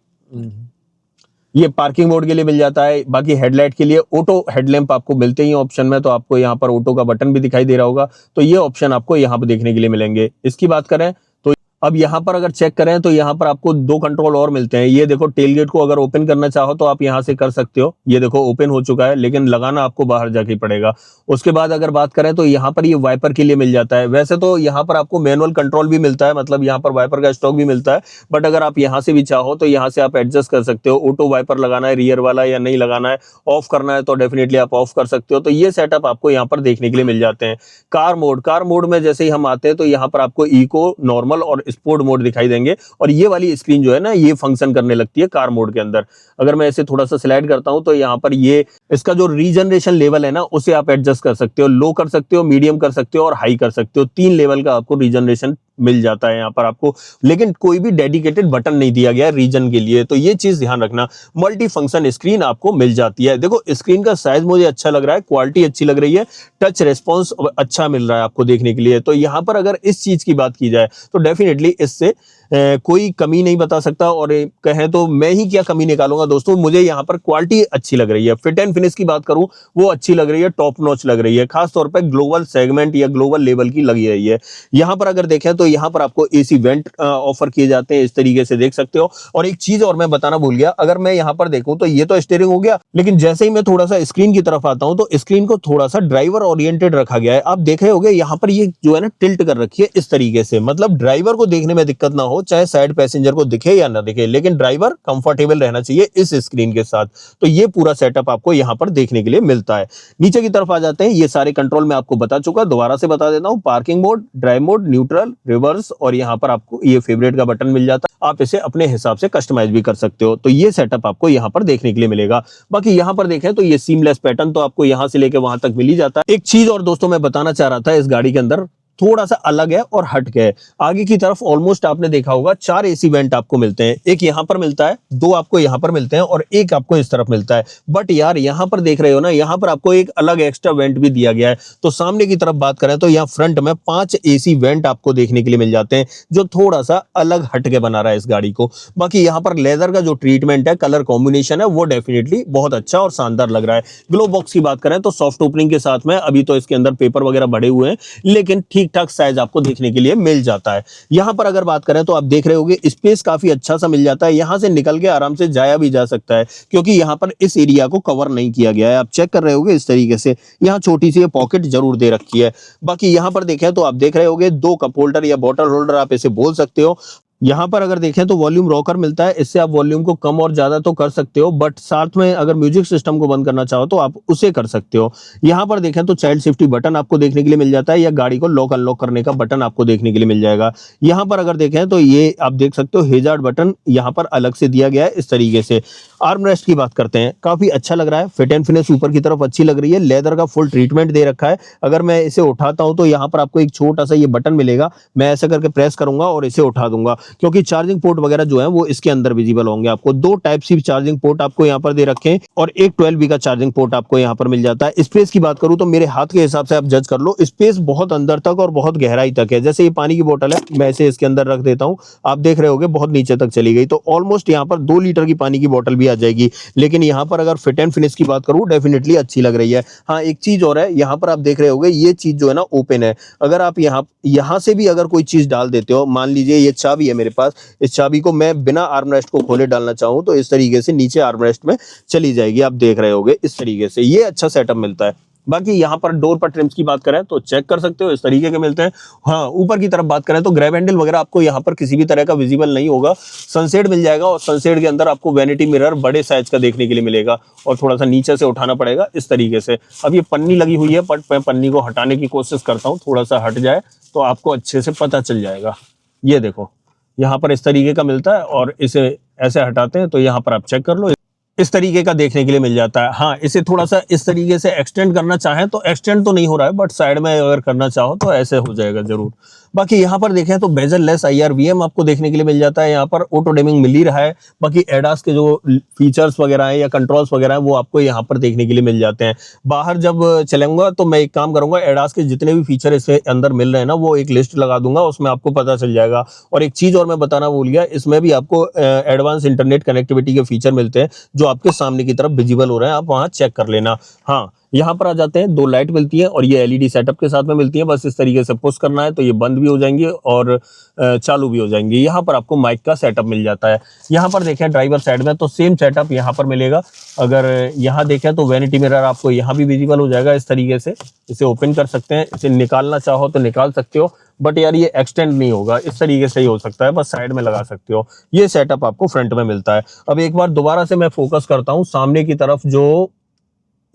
ये पार्किंग मोड के लिए मिल जाता है। बाकी हेडलाइट के लिए ऑटो हेडलैम्प आपको मिलते ही ऑप्शन में, तो आपको यहाँ पर ऑटो का बटन भी दिखाई दे रहा होगा। तो ये ऑप्शन आपको यहाँ पर देखने के लिए मिलेंगे। इसकी बात करें तो अब यहाँ पर अगर चेक करें तो यहाँ पर आपको 2 कंट्रोल और मिलते हैं। ये देखो, टेल गेट को अगर ओपन करना चाहो तो आप यहाँ से कर सकते हो। ये देखो ओपन हो चुका है, लेकिन लगाना आपको बाहर जाके पड़ेगा। उसके बाद अगर बात करें तो यहाँ पर ये वाइपर के लिए मिल जाता है। वैसे तो यहाँ पर आपको मैनुअल कंट्रोल भी मिलता है, मतलब यहाँ पर वाइपर का स्टॉक भी मिलता है। बट अगर आप यहाँ से भी चाहो तो यहाँ से आप एडजस्ट कर सकते हो। ऑटो वाइपर लगाना है रियर वाला या नहीं लगाना है, ऑफ करना है तो डेफिनेटली आप ऑफ कर सकते हो। तो ये सेटअप आपको यहाँ पर देखने के लिए मिल जाते हैं। कार मोड में जैसे ही हम आते हैं तो यहाँ पर आपको इको, नॉर्मल और स्पोर्ट मोड दिखाई देंगे और ये वाली स्क्रीन जो है ना ये फंक्शन करने लगती है कार मोड के अंदर। अगर मैं इसे थोड़ा सा स्लाइड करता हूं तो यहाँ पर ये इसका जो रीजनरेशन लेवल है ना उसे आप एडजस्ट कर सकते हो। लो कर सकते हो, मीडियम कर सकते हो और हाई कर सकते हो। 3 लेवल का आपको रीजनरेशन मिल जाता है यहाँ पर आपको। लेकिन कोई भी डेडिकेटेड बटन नहीं दिया गया है रीजन के लिए, तो ये चीज ध्यान रखना। मल्टी फंक्शन स्क्रीन आपको मिल जाती है। देखो स्क्रीन का साइज मुझे अच्छा लग रहा है, क्वालिटी अच्छी लग रही है, टच रेस्पॉन्स अच्छा मिल रहा है आपको देखने के लिए। तो यहाँ पर अगर इस चीज की बात की जाए तो डेफिनेटली इससे कोई कमी नहीं बता सकता। और कहें तो मैं ही क्या कमी निकालूंगा दोस्तों, मुझे यहाँ पर क्वालिटी अच्छी लग रही है। फिट एंड फिनिश की बात करूं वो अच्छी लग रही है, टॉप नॉच लग रही है। खास तौर पर ग्लोबल सेगमेंट या ग्लोबल लेवल की लगी रही है। यहाँ पर अगर देखें तो यहाँ पर आपको एसी वेंट ऑफर किए जाते हैं, इस तरीके से देख सकते हो। और एक चीज और मैं बताना भूल गया, अगर मैं यहाँ पर देखूं तो ये तो स्टीयरिंग हो गया, लेकिन जैसे ही मैं थोड़ा सा स्क्रीन की तरफ आता हूं तो स्क्रीन को थोड़ा सा ड्राइवर ओरिएंटेड रखा गया है। आप देख रहे होंगे यहाँ पर ये जो है ना टिल्ट कर रखी है इस तरीके से, मतलब ड्राइवर को देखने में दिक्कत ना हो, चाहे साइड पैसेंजर को दिखे या ना दिखे, लेकिन ड्राइवर कंफर्टेबल रहना चाहिए इस स्क्रीन के साथ। तो ये पूरा सेटअप आपको यहाँ पर देखने के लिए मिलता है। नीचे की तरफ आ जाते हैं। ये सारे कंट्रोल मैं आपको बता चुका, दोबारा से बता देता हूँ। Parking mode, drive mode, neutral, reverse और यहाँ पर आपको ये फेवरेट का बटन मिल जाता है। आप इसे अपने हिसाब से कस्टमाइज भी कर सकते हो। तो ये सेटअप आपको यहाँ पर देखने के लिए मिलेगा। बाकी यहाँ पर देखें तो ये सीमलेस पैटर्न तो आपको यहाँ से लेके वहां तक मिल ही जाता है। एक चीज और दोस्तों मैं बताना चाह रहा था, इस गाड़ी के अंदर थोड़ा सा अलग है और हट के है। आगे की तरफ ऑलमोस्ट आपने देखा होगा 4 एसी वेंट आपको मिलते हैं। एक यहाँ पर मिलता है, 2 आपको यहाँ पर मिलते हैं और एक आपको इस तरफ मिलता है। बट यार यहाँ पर देख रहे हो ना, यहाँ पर आपको एक अलग एक्स्ट्रा वेंट भी दिया गया है। तो सामने की तरफ बात करें तो यहाँ फ्रंट में 5 एसी वेंट आपको देखने के लिए मिल जाते हैं, जो थोड़ा सा अलग हट के बना रहा है इस गाड़ी को। बाकी यहाँ पर लेदर का जो ट्रीटमेंट है, कलर कॉम्बिनेशन है, वो डेफिनेटली बहुत अच्छा और शानदार लग रहा है। ग्लो बॉक्स की बात करें तो सॉफ्ट ओपनिंग के साथ में, अभी तो इसके अंदर पेपर वगैरह बढ़े हुए हैं, लेकिन ठीक ठाक साइज आपको देखने के लिए मिल जाता है। यहां पर अगर बात करें तो आप देख रहे होंगे स्पेस काफी अच्छा सा मिल जाता है। यहां से निकल के आराम से जाया भी जा सकता है, क्योंकि यहां पर इस एरिया को कवर नहीं किया गया है। आप चेक कर रहे होंगे इस तरीके से, यहां छोटी सी पॉकेट जरूर दे रखी है। बाकी यहां पर देखें तो आप देख रहे होंगे 2 कप होल्डर या बॉटल होल्डर आप इसे बोल सकते हो। यहाँ पर अगर देखें तो वॉल्यूम रॉकर मिलता है, इससे आप वॉल्यूम को कम और ज्यादा तो कर सकते हो, बट साथ में अगर म्यूजिक सिस्टम को बंद करना चाहो तो आप उसे कर सकते हो। यहाँ पर देखें तो चाइल्ड सेफ्टी बटन आपको देखने के लिए मिल जाता है, या गाड़ी को लॉक अनलॉक करने का बटन आपको देखने के लिए मिल जाएगा। यहाँ पर अगर देखें तो ये आप देख सकते हो हेजार्ड बटन यहाँ पर अलग से दिया गया है इस तरीके से। आर्म रेस्ट की बात करते हैं, काफी अच्छा लग रहा है, फिट एंड फिनिश ऊपर की तरफ अच्छी लग रही है। लेदर का फुल ट्रीटमेंट दे रखा है। अगर मैं इसे उठाता हूं तो यहाँ पर आपको एक छोटा सा ये बटन मिलेगा, मैं ऐसा करके प्रेस करूंगा और इसे उठा दूंगा। क्योंकि चार्जिंग पोर्ट वगैरह जो है वो इसके अंदर विजिबल होंगे आपको। 2 टाइप सी चार्जिंग पोर्ट आपको यहाँ पर दे रखे हैं और एक 12V का चार्जिंग पोर्ट आपको यहाँ पर मिल जाता है। स्पेस की बात करूं तो मेरे हाथ के हिसाब से आप जज कर लो, स्पेस बहुत अंदर तक और बहुत गहराई तक है। जैसे ये पानी की बोतल है, मैं इसे इसके अंदर रख देता हूं, आप देख रहे होगे बहुत नीचे तक चली गई, तो ऑलमोस्ट यहाँ पर 2 लीटर की पानी की बोतल भी आ जाएगी। लेकिन यहाँ पर अगर फिट एंड फिनिश की बात करूं डेफिनेटली अच्छी लग रही है। हाँ, एक चीज और है, यहाँ पर आप देख रहे होगे ये चीज जो है ना ओपन है। अगर आप यहाँ से भी अगर कोई चीज डाल देते हो, मान लीजिए ये चाबी है मेरे पास, इस चाबी को मैं बिना आर्मरेस्ट को खोले डालना चाहूँ तो इस तरीके से नीचे आर्मरेस्ट में चली जाएगी। आप देख रहे होगे इस तरीके से ये अच्छा सेटअप मिलता है। बाकी यहाँ पर डोर पर ट्रिम्स की बात करें तो चेक कर सकते हो, इस तरीके के मिलते हैं। हाँ, ऊपर की तरफ बात करें तो ग्रैब हैंडल वगैरह आपको यहाँ पर किसी भी तरह का विजिबल नहीं होगा। सनसेट मिल जाएगा और सनसेट के अंदर आपको वैनिटी मिरर बड़े साइज का देखने के लिए मिलेगा और थोड़ा सा नीचे से उठाना पड़ेगा इस तरीके से। अब ये पन्नी लगी हुई है बट मैं पन्नी को हटाने की कोशिश करता हूँ, थोड़ा सा हट जाए तो आपको अच्छे से पता चल जाएगा। ये देखो यहाँ पर इस तरीके का मिलता है और इसे ऐसे हटाते हैं तो यहाँ पर आप चेक कर लो, इस तरीके का देखने के लिए मिल जाता है। हाँ, इसे थोड़ा सा इस तरीके से एक्सटेंड करना चाहें तो एक्सटेंड तो नहीं हो रहा है, बट साइड में अगर करना चाहो तो ऐसे हो जाएगा जरूर। बाकी यहाँ पर देखें तो बेजल लेस IRVM आपको देखने के लिए मिल जाता है। यहाँ पर ऑटो डिमिंग मिल ही रहा है। बाकी एडास के जो फीचर्स वगैरह हैं या कंट्रोल्स वगैरह हैं वो आपको यहाँ पर देखने के लिए मिल जाते हैं। बाहर जब चलूंगा तो मैं एक काम करूंगा, एडास के जितने भी फीचर इसके अंदर मिल रहे हैं ना वो एक लिस्ट लगा दूंगा, उसमें आपको पता चल जाएगा। और एक चीज और मैं बताना भूल गया, इसमें भी आपको एडवांस इंटरनेट कनेक्टिविटी के फीचर मिलते हैं जो आपके सामने की तरफ विजिबल हो रहे हैं, आप वहां चेक कर लेना। हाँ, यहाँ पर आ जाते हैं, 2 लाइट मिलती है और ये LED सेटअप के साथ में मिलती है। बस इस तरीके से पुश करना है तो ये बंद भी हो जाएंगी और चालू भी हो जाएंगी। यहाँ पर आपको माइक का सेटअप मिल जाता है। यहाँ पर देखें ड्राइवर साइड में तो सेम सेटअप यहाँ पर मिलेगा। अगर यहाँ देखें तो वैनिटी मिरर आपको यहाँ भी विजिबल हो जाएगा इस तरीके से। इसे ओपन कर सकते हैं, इसे निकालना चाहो तो निकाल सकते हो, बट यार ये एक्सटेंड नहीं होगा, इस तरीके से ही हो सकता है, बस साइड में लगा सकते हो। ये सेटअप आपको फ्रंट में मिलता है। अब एक बार दोबारा से मैं फोकस करता हूँ सामने की तरफ, जो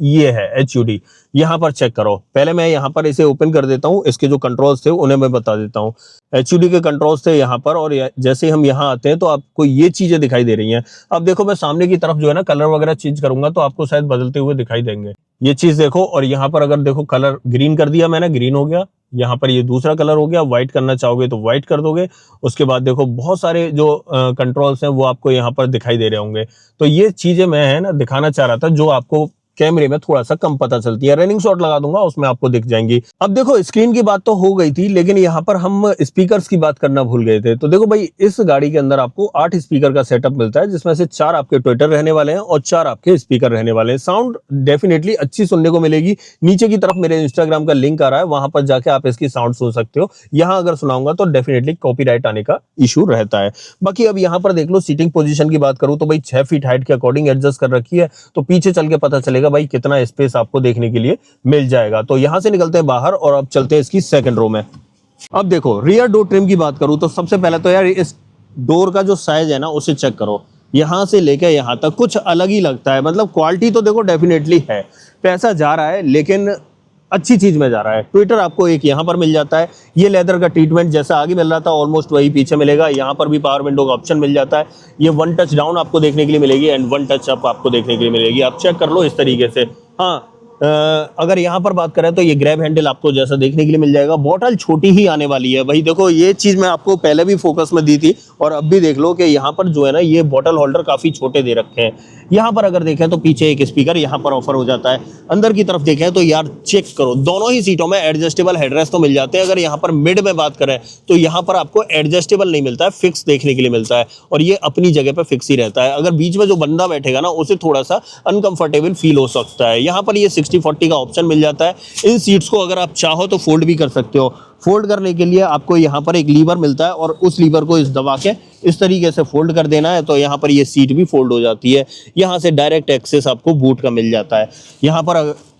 ये है HUD, यहाँ पर चेक करो। पहले मैं यहाँ पर इसे ओपन कर देता हूँ, इसके जो कंट्रोल्स थे उन्हें मैं बता देता हूँ। HUD के कंट्रोल्स थे यहाँ पर, और जैसे हम यहाँ आते हैं तो आपको ये चीजें दिखाई दे रही हैं। अब देखो मैं सामने की तरफ जो है ना कलर वगैरह चेंज करूंगा तो आपको शायद बदलते हुए दिखाई देंगे। ये चीज देखो, और यहाँ पर अगर देखो कलर ग्रीन कर दिया मैंने, ग्रीन हो गया। यहाँ पर ये दूसरा कलर हो गया, व्हाइट करना चाहोगे तो व्हाइट कर दोगे। उसके बाद देखो बहुत सारे जो कंट्रोल्स हैं वो आपको यहाँ पर दिखाई दे रहे होंगे। तो ये चीजें मैं है ना दिखाना चाह रहा था जो आपको कैमरे में थोड़ा सा कम पता चलती है। रनिंग शॉट लगा दूंगा उसमें आपको दिख जाएंगी। अब देखो स्क्रीन की बात तो हो गई थी, लेकिन यहाँ पर हम स्पीकर्स की बात करना भूल गए थे। तो देखो भाई, इस गाड़ी के अंदर आपको 8 स्पीकर का सेटअप मिलता है, जिसमें से 4 आपके ट्विटर रहने वाले हैं और 4 आपके स्पीकर रहने वाले हैं। साउंड डेफिनेटली अच्छी सुनने को मिलेगी। नीचे की तरफ मेरे इंस्टाग्राम का लिंक आ रहा है, वहां पर जाके आप इसकी साउंड सुन सकते हो। यहाँ अगर सुनाऊंगा तो डेफिनेटली कॉपीराइट आने का इशू रहता है। बाकी अब यहाँ पर देख लो, सीटिंग पोजीशन की बात करूं तो भाई 6 फीट हाइट के अकॉर्डिंग एडजस्ट कर रखी है, तो पीछे चल के पता चलेगा भाई कितना स्पेस आपको देखने के लिए मिल जाएगा। तो यहां से निकलते हैं बाहर और अब चलते हैं इसकी सेकंड रो में। अब देखो रियर डोर ट्रिम की बात करूं तो सबसे पहले तो यार इस डोर का जो साइज है ना उसे चेक करो। यहां से लेकर यहां तक कुछ अलग ही लगता है। मतलब क्वालिटी तो देखो डेफिनेटली है, पैसा जा रहा है लेकिन अच्छी चीज में जा रहा है। ट्विटर आपको एक यहाँ पर मिल जाता है। ये लेदर का ट्रीटमेंट जैसा आगे मिल रहा था ऑलमोस्ट वही पीछे मिलेगा। यहाँ पर भी पावर विंडो का ऑप्शन मिल जाता है। ये 1 टच डाउन आपको देखने के लिए मिलेगी एंड 1 टच अप आपको देखने के लिए मिलेगी। आप चेक कर लो इस तरीके से। हाँ, अगर यहाँ पर बात करें तो ये ग्रैब हैंडल आपको जैसा देखने के लिए मिल जाएगा। बॉटल छोटी ही आने वाली है भाई। देखो ये चीज मैं आपको पहले भी फोकस में दी थी और अब भी देख लो कि यहाँ पर जो है ना ये बॉटल होल्डर काफी छोटे दे रखे हैं। यहाँ पर अगर देखें तो पीछे एक स्पीकर यहाँ पर ऑफर हो जाता है। अंदर की तरफ देखें तो यार चेक करो, दोनों ही सीटों में एडजस्टेबल हेडरेस्ट तो मिल जाते हैं। अगर यहाँ पर मिड में बात करें तो यहाँ पर आपको एडजस्टेबल नहीं मिलता है, फिक्स देखने के लिए मिलता है और ये अपनी जगह पर फिक्स ही रहता है। अगर बीच में जो बंदा बैठेगा ना उसे थोड़ा सा अनकंफर्टेबल फील हो सकता है। यहाँ पर ये 60-40 का ऑप्शन मिल जाता है। इन सीट्स को अगर आप चाहो तो फोल्ड भी कर सकते हो। फोल्ड करने के लिए आपको यहाँ पर एक लीवर मिलता है और उस लीवर को इस दबा के इस तरीके से फोल्ड कर देना है तो यहाँ पर ये सीट भी फोल्ड हो जाती है। यहाँ से डायरेक्ट एक्सेस आपको बूट का मिल जाता है। यहाँ पर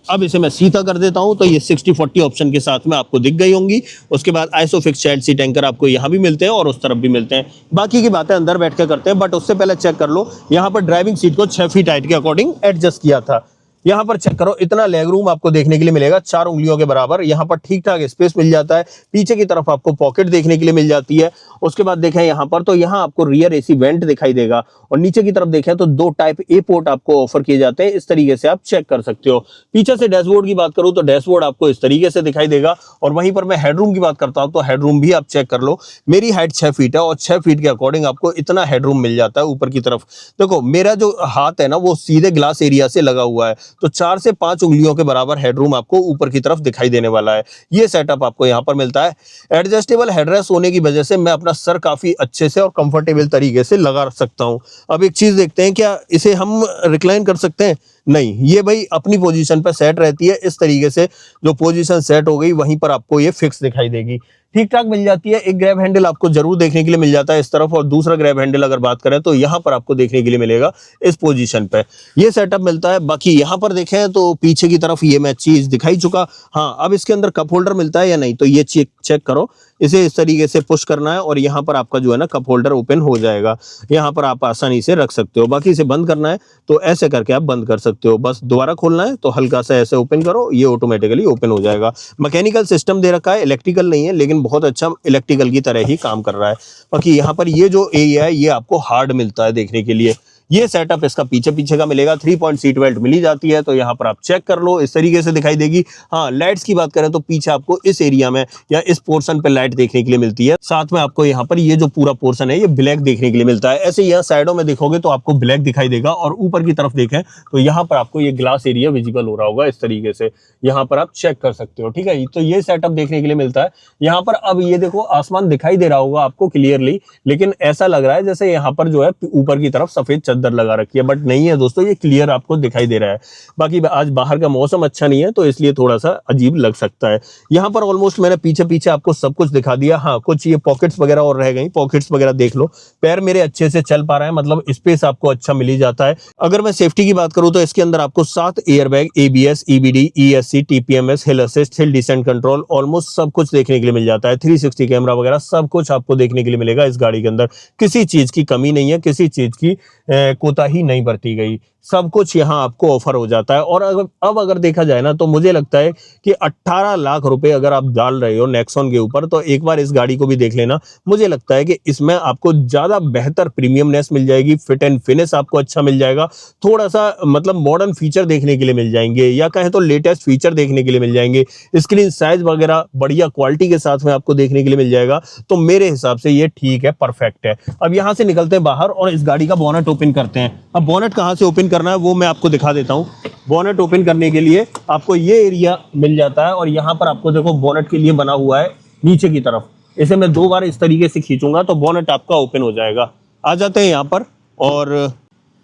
अब इसे मैं सीधा कर देता हूँ तो ये 60-40 ऑप्शन के साथ में आपको दिख गई होंगी। उसके बाद आइसोफिक्स चाइल्ड सीट एंकर आपको यहाँ भी मिलते हैं और उस तरफ भी मिलते हैं। बाकी की बातें अंदर बैठ के करते हैं, बट उससे पहले चेक कर लो यहाँ पर ड्राइविंग सीट को 6 फीट हाइट के अकॉर्डिंग एडजस्ट किया था। यहाँ पर चेक करो, इतना लेग रूम आपको देखने के लिए मिलेगा 4 उंगलियों के बराबर। यहाँ पर ठीक ठाक स्पेस मिल जाता है। पीछे की तरफ आपको पॉकेट देखने के लिए मिल जाती है। उसके बाद देखें यहाँ पर, तो यहाँ आपको रियर एसी वेंट दिखाई देगा। और नीचे की तरफ देखें तो 2 टाइप ए पोर्ट आपको ऑफर किए जाते हैं, इस तरीके से आप चेक कर सकते हो। पीछे से डैशबोर्ड की बात करूं तो डैशबोर्ड आपको इस तरीके से दिखाई देगा। और वहीं पर मैं हेडरूम की बात करता हूं तो हेडरूम भी आप चेक कर लो। मेरी हाइट 6 फीट है और 6 फीट के अकॉर्डिंग आपको इतना हेडरूम मिल जाता है। ऊपर की तरफ देखो, मेरा जो हाथ है ना वो सीधे ग्लास एरिया से लगा हुआ है, तो 4 से 5 उंगलियों के बराबर हेडरूम आपको ऊपर की तरफ दिखाई देने वाला है। ये सेटअप आपको यहाँ पर मिलता है। एडजस्टेबल हेडरेस्ट होने की वजह से मैं अपना सर काफी अच्छे से और कंफर्टेबल तरीके से लगा सकता हूँ। अब एक चीज देखते हैं, क्या इसे हम रिक्लाइन कर सकते हैं? नहीं, ये भाई अपनी पोजीशन पर सेट रहती है। इस तरीके से जो पोजीशन सेट हो गई वहीं पर आपको ये फिक्स दिखाई देगी, ठीक ठाक मिल जाती है। एक ग्रैब हैंडल आपको जरूर देखने के लिए मिल जाता है इस तरफ, और दूसरा ग्रैब हैंडल अगर बात करें तो यहाँ पर आपको देखने के लिए मिलेगा इस पोजीशन पे। ये सेटअप मिलता है। बाकी यहाँ पर देखें तो पीछे की तरफ ये मैं चीज दिखाई चुका। हाँ, अब इसके अंदर कप होल्डर मिलता है या नहीं, तो ये चेक करो। इसे इस तरीके से पुश करना है और यहाँ पर आपका जो है ना कप होल्डर ओपन हो जाएगा। यहाँ पर आप आसानी से रख सकते हो। बाकी इसे बंद करना है तो ऐसे करके आप बंद कर सकते हो। बस दोबारा खोलना है तो हल्का सा ऐसे ओपन करो, ये ऑटोमेटिकली ओपन हो जाएगा। मैकेनिकल सिस्टम दे रखा है, इलेक्ट्रिकल नहीं है, लेकिन बहुत अच्छा इलेक्ट्रिकल की तरह ही काम कर रहा है। बाकी यहाँ पर ये जो एरिया है ये आपको हार्ड मिलता है देखने के लिए। ये सेटअप इसका पीछे का मिलेगा। 3 पॉइंट सीट बेल्ट मिली जाती है, तो यहाँ पर आप चेक कर लो, इस तरीके से दिखाई देगी। हाँ, लाइट्स की बात करें तो पीछे आपको इस एरिया में या इस पोर्शन पे लाइट देखने के लिए मिलती है। साथ में आपको यहाँ पर ये जो पूरा पोर्शन है ये ब्लैक देखने के लिए मिलता है। ऐसे यहाँ साइडों में देखोगे तो आपको ब्लैक दिखाई देगा, और ऊपर की तरफ देखें तो यहाँ पर आपको ये ग्लास एरिया विजिबल हो रहा होगा इस तरीके से। यहाँ पर आप चेक कर सकते हो, ठीक है। तो ये सेटअप देखने के लिए मिलता है यहाँ पर। अब ये देखो, आसमान दिखाई दे रहा होगा आपको क्लियरली, लेकिन ऐसा लग रहा है जैसे यहाँ पर जो है ऊपर की तरफ सफेद चादर लगा रखी है, बट नहीं है दोस्तों, ये क्लियर आपको दिखाई दे रहा है। बाकी आज बाहर का मौसम अच्छा नहीं है तो इसलिए थोड़ा सा अजीब लग सकता है। यहाँ पर ऑलमोस्ट मैंने पीछे आपको सब कुछ दिखा दिया। हाँ, कुछ ये पॉकेट्स वगैरह और रह गई, पॉकेट्स वगैरह देख लो। पैर मेरे अच्छे से चल पा रहे हैं, मतलब स्पेस आपको अच्छा मिल ही जाता है। अगर मैं सेफ्टी की बात करूं तो इसके अंदर आपको 7 airbag, ABS, EBD, ESC, TPMS, हिल assist, hill descent control, almost सब कुछ देखने के लिए मिल जाता है। 360 कैमरा वगैरह सब कुछ आपको देखने के लिए मिलेगा इस गाड़ी के अंदर। किसी चीज की कमी नहीं है, किसी चीज की कोताही नहीं बरती गई, सब कुछ यहाँ आपको ऑफर हो जाता है। और अगर देखा जाए ना तो मुझे लगता है कि 18 लाख रुपए अगर आप डाल रहे हो नेक्सॉन के ऊपर, तो एक बार इस गाड़ी को भी देख लेना। मुझे लगता है कि इसमें आपको ज्यादा बेहतर प्रीमियमनेस मिल जाएगी, फिट एंड फिनिश आपको अच्छा मिल जाएगा, थोड़ा सा मतलब मॉडर्न फीचर देखने के लिए मिल जाएंगे, या कहें तो लेटेस्ट फीचर देखने के लिए मिल जाएंगे। स्क्रीन साइज वगैरह बढ़िया क्वालिटी के साथ में आपको देखने के लिए मिल जाएगा। तो मेरे हिसाब से ये ठीक है, परफेक्ट है। अब यहाँ से निकलते हैं बाहर और इस गाड़ी का बोनट ओपन करते हैं। अब बोनट कहाँ से ओपन करना है वो मैं आपको दिखा देता हूँ। बोनट ओपन करने के लिए आपको ये एरिया मिल जाता है, और यहाँ पर आपको देखो बोनट के लिए बना हुआ है नीचे की तरफ। इसे मैं 2 बार इस तरीके से खींचूंगा तो बोनट आपका ओपन हो जाएगा। आ जाते हैं यहाँ पर, और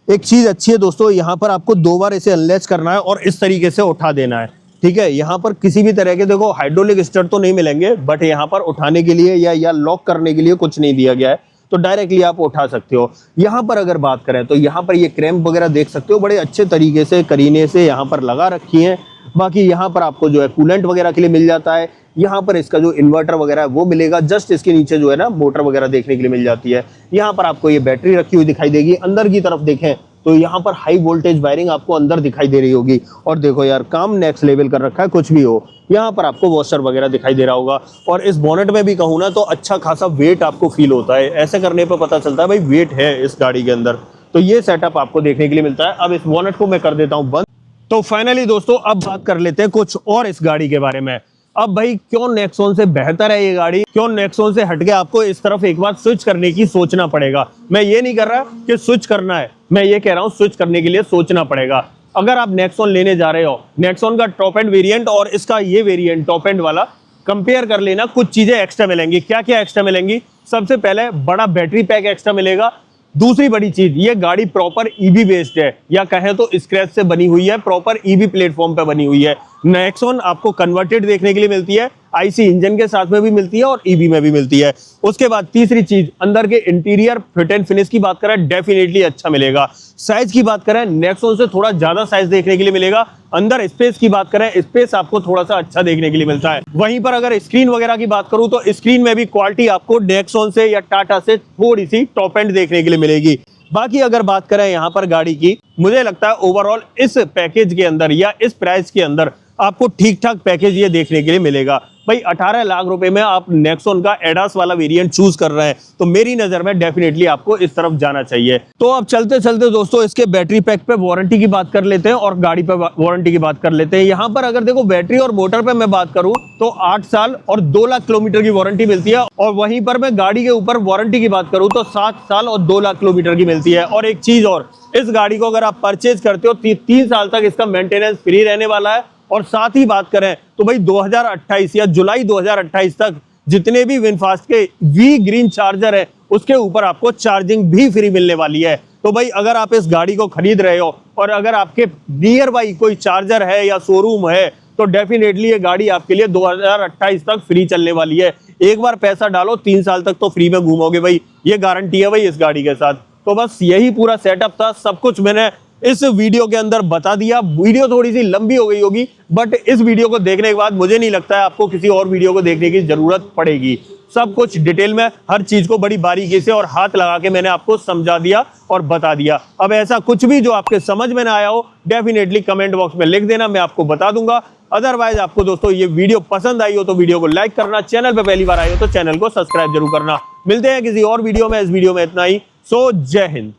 एक चीज अच्छी है दोस्तों, यहाँ पर आपको 2 बार इसे अनलैच करना है और इस तरीके से उठा देना है, ठीक है। यहाँ पर किसी भी तरह के देखो हाइड्रोलिक स्टड तो नहीं मिलेंगे, बट यहाँ पर उठाने के लिए या लॉक करने के लिए कुछ नहीं दिया गया है, तो डायरेक्टली आप उठा सकते हो। यहाँ पर अगर बात करें तो यहाँ पर ये क्रैम्प वगैरह देख सकते हो, बड़े अच्छे तरीके से करीने से यहाँ पर लगा रखी है। बाकी यहाँ पर आपको जो है कूलेंट वगैरह के लिए मिल जाता है। यहाँ पर इसका जो इन्वर्टर वगैरह है वो मिलेगा। जस्ट इसके नीचे जो है ना मोटर वगैरह देखने के लिए मिल जाती है। यहाँ पर आपको ये बैटरी रखी हुई दिखाई देगी। अंदर की तरफ देखें तो यहाँ पर हाई वोल्टेज वायरिंग आपको अंदर दिखाई दे रही होगी, और देखो यार काम नेक्स्ट लेवल कर रखा है। कुछ भी हो, यहाँ पर आपको वॉशर वगैरह दिखाई दे रहा होगा, और इस बोनेट में भी कहूँ ना तो अच्छा खासा वेट आपको फील होता है। ऐसे करने पर पता चलता है भाई वेट है इस गाड़ी के अंदर। तो ये सेटअप आपको देखने के लिए मिलता है। अब इस बोनेट को मैं कर देता हूँ बंद। तो फाइनली दोस्तों अब बात कर लेते हैं कुछ और इस गाड़ी के बारे में। अब भाई क्यों नेक्सॉन से बेहतर है ये गाड़ी, क्यों नेक्सॉन से हटके आपको इस तरफ एक बार स्विच करने की सोचना पड़ेगा। मैं ये नहीं कर रहा कि स्विच करना है, मैं ये कह रहा हूँ स्विच करने के लिए सोचना पड़ेगा। अगर आप नेक्सॉन लेने जा रहे हो, नेक्सॉन का टॉप एंड वेरिएंट और इसका ये वेरिएंट टॉप एंड वाला कंपेयर कर लेना, कुछ चीजें एक्स्ट्रा मिलेंगी। क्या क्या एक्स्ट्रा मिलेंगी? सबसे पहले बड़ा बैटरी पैक एक्स्ट्रा मिलेगा। दूसरी बड़ी चीज, ये गाड़ी प्रॉपर ईवी बेस्ड है, या कहें तो स्क्रैच से बनी हुई है, प्रॉपर ईवी प्लेटफॉर्म पे बनी हुई है। नेक्सॉन आपको कन्वर्टेड देखने के लिए मिलती है, आईसी इंजन के साथ में भी मिलती है और ईवी में भी मिलती है। उसके बाद तीसरी चीज, अंदर के इंटीरियर फिट एंड फिनिश की बात करें डेफिनेटली अच्छा मिलेगा। साइज की बात करें नेक्सॉन से थोड़ा ज्यादा साइज देखने के लिए मिलेगा। अंदर स्पेस की बात करें, स्पेस आपको थोड़ा सा अच्छा देखने के लिए मिलता है। वहीं पर अगर स्क्रीन वगैरह की बात करूं तो स्क्रीन में भी क्वालिटी आपको नेक्सॉन से या टाटा से थोड़ी सी टॉप एंड देखने के लिए मिलेगी। बाकी अगर बात करें यहाँ पर गाड़ी की, मुझे लगता है ओवरऑल इस पैकेज के अंदर या इस प्राइस के अंदर आपको ठीक ठाक पैकेज ये देखने के लिए मिलेगा। भाई 18 लाख रुपए में आप नेक्सॉन का एडास वाला वेरिएंट चूज कर रहे हैं तो मेरी नजर में डेफिनेटली आपको इस तरफ जाना चाहिए। तो अब चलते चलते दोस्तों इसके बैटरी पैक पे वारंटी की बात कर लेते हैं और गाड़ी पे वारंटी की बात कर लेते हैं। यहाँ पर अगर देखो बैटरी और मोटर पे मैं बात करूं तो 8 साल और 2 लाख किलोमीटर की वारंटी मिलती है, और वहीं पर मैं गाड़ी के ऊपर वारंटी की बात करूं तो 7 साल और 2 लाख किलोमीटर की मिलती है। और एक चीज और, इस गाड़ी को अगर आप परचेज करते हो 3 साल तक इसका मेंटेनेंस फ्री रहने वाला है। और साथ ही बात करें तो भाई 2028 या जुलाई 2028 तक जितने भी विनफास्ट के वी ग्रीन चार्जर है उसके ऊपर आपको चार्जिंग भी फ्री मिलने वाली है। तो भाई अगर आप इस गाड़ी को खरीद रहे हो और अगर आपके नियर बाई कोई चार्जर है या शोरूम है तो डेफिनेटली ये गाड़ी आपके लिए 2028 तक फ्री चलने वाली है। एक बार पैसा डालो 3 साल तक तो फ्री में घूमोगे भाई, ये गारंटी है भाई इस गाड़ी के साथ। तो बस यही पूरा सेटअप था, सब कुछ मैंने इस वीडियो के अंदर बता दिया। वीडियो थोड़ी सी लंबी हो गई होगी बट इस वीडियो को देखने के बाद मुझे नहीं लगता है आपको किसी और वीडियो को देखने की जरूरत पड़ेगी। सब कुछ डिटेल में हर चीज को बड़ी बारीकी से और हाथ लगा के मैंने आपको समझा दिया और बता दिया। अब ऐसा कुछ भी जो आपके समझ में ना आया हो डेफिनेटली कमेंट बॉक्स में लिख देना, मैं आपको बता दूंगा। अदरवाइज आपको दोस्तों ये वीडियो पसंद आई हो तो वीडियो को लाइक करना, चैनल पे पहली बार आए हो तो चैनल को सब्सक्राइब जरूर करना। मिलते हैं किसी और वीडियो में, इस वीडियो में इतना ही। सो जय हिंद।